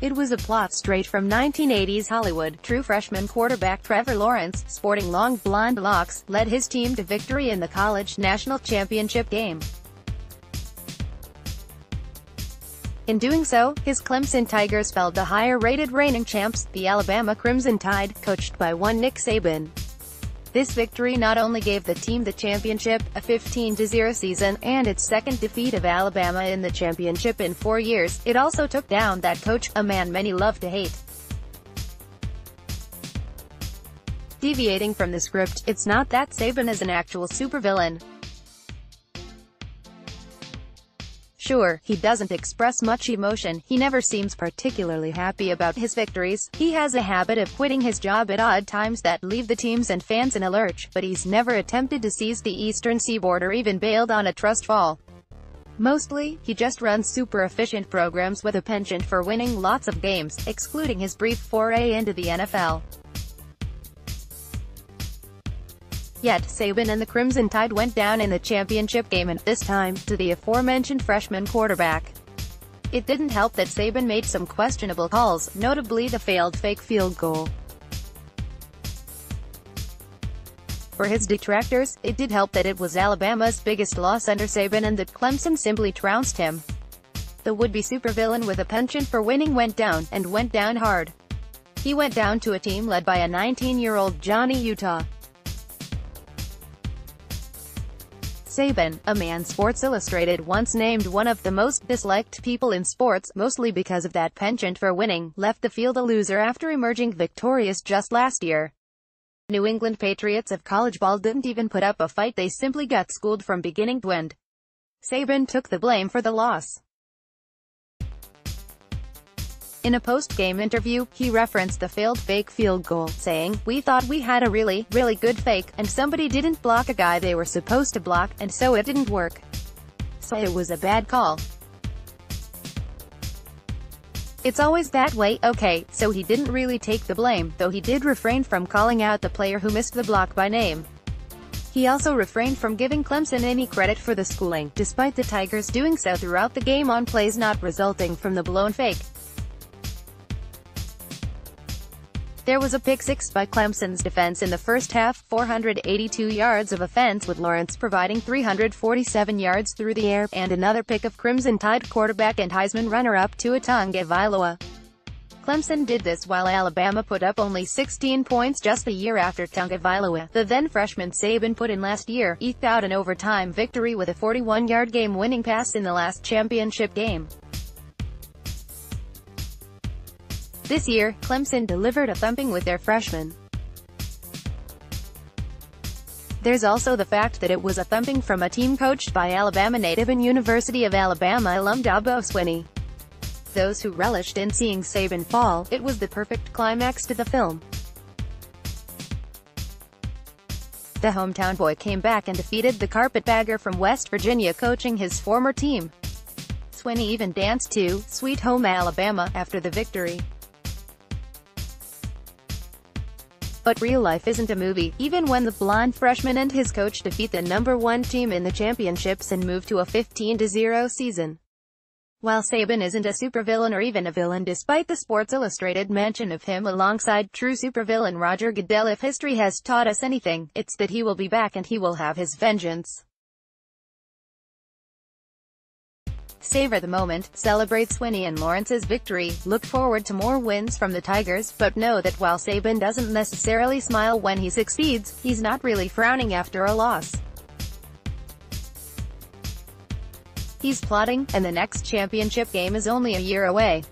It was a plot straight from 1980s Hollywood. True freshman quarterback Trevor Lawrence, sporting long blonde locks, led his team to victory in the college national championship game. In doing so, his Clemson Tigers fell to higher-rated reigning champs, the Alabama Crimson Tide, coached by one Nick Saban. This victory not only gave the team the championship, a 15-0 season, and its second defeat of Alabama in the championship in 4 years, it also took down that coach, a man many love to hate. Deviating from the script, it's not that Saban is an actual supervillain. Sure, he doesn't express much emotion, he never seems particularly happy about his victories, he has a habit of quitting his job at odd times that leave the teams and fans in a lurch, but he's never attempted to seize the Eastern Seaboard or even bailed on a trust fall. Mostly, he just runs super efficient programs with a penchant for winning lots of games, excluding his brief foray into the NFL. Yet, Saban and the Crimson Tide went down in the championship game and, this time, to the aforementioned freshman quarterback. It didn't help that Saban made some questionable calls, notably the failed fake field goal. For his detractors, it did help that it was Alabama's biggest loss under Saban and that Clemson simply trounced him. The would-be supervillain with a penchant for winning went down, and went down hard. He went down to a team led by a 19-year-old Johnny Utah. Saban, a man Sports Illustrated once named one of the most disliked people in sports, mostly because of that penchant for winning, left the field a loser after emerging victorious just last year. New England Patriots of college ball didn't even put up a fight, they simply got schooled from beginning to end. Saban took the blame for the loss. In a post-game interview, he referenced the failed fake field goal, saying, "We thought we had a really good fake, and somebody didn't block a guy they were supposed to block, and so it didn't work. So it was a bad call. It's always that way." Okay, so he didn't really take the blame, though he did refrain from calling out the player who missed the block by name. He also refrained from giving Clemson any credit for the schooling, despite the Tigers doing so throughout the game on plays not resulting from the blown fake. There was a pick-six by Clemson's defense in the first half, 482 yards of offense with Lawrence providing 347 yards through the air, and another pick of Crimson Tide quarterback and Heisman runner-up Tua Tagovailoa. Clemson did this while Alabama put up only 16 points just a year after Tagovailoa, the then-freshman Saban put in last year, eked out an overtime victory with a 41-yard game-winning pass in the last championship game. This year, Clemson delivered a thumping with their freshmen. There's also the fact that it was a thumping from a team coached by Alabama native and University of Alabama alum Dabo Swinney. Those who relished in seeing Saban fall, it was the perfect climax to the film. The hometown boy came back and defeated the carpetbagger from West Virginia coaching his former team. Swinney even danced to "Sweet Home Alabama" after the victory. But real life isn't a movie, even when the blonde freshman and his coach defeat the #1 team in the championships and move to a 15-0 season. While Saban isn't a supervillain or even a villain despite the Sports Illustrated mention of him alongside true supervillain Roger Goodell, if history has taught us anything, it's that he will be back and he will have his vengeance. Savor the moment, celebrate Swinney and Lawrence's victory, look forward to more wins from the Tigers, but know that while Saban doesn't necessarily smile when he succeeds, he's not really frowning after a loss. He's plotting, and the next championship game is only a year away.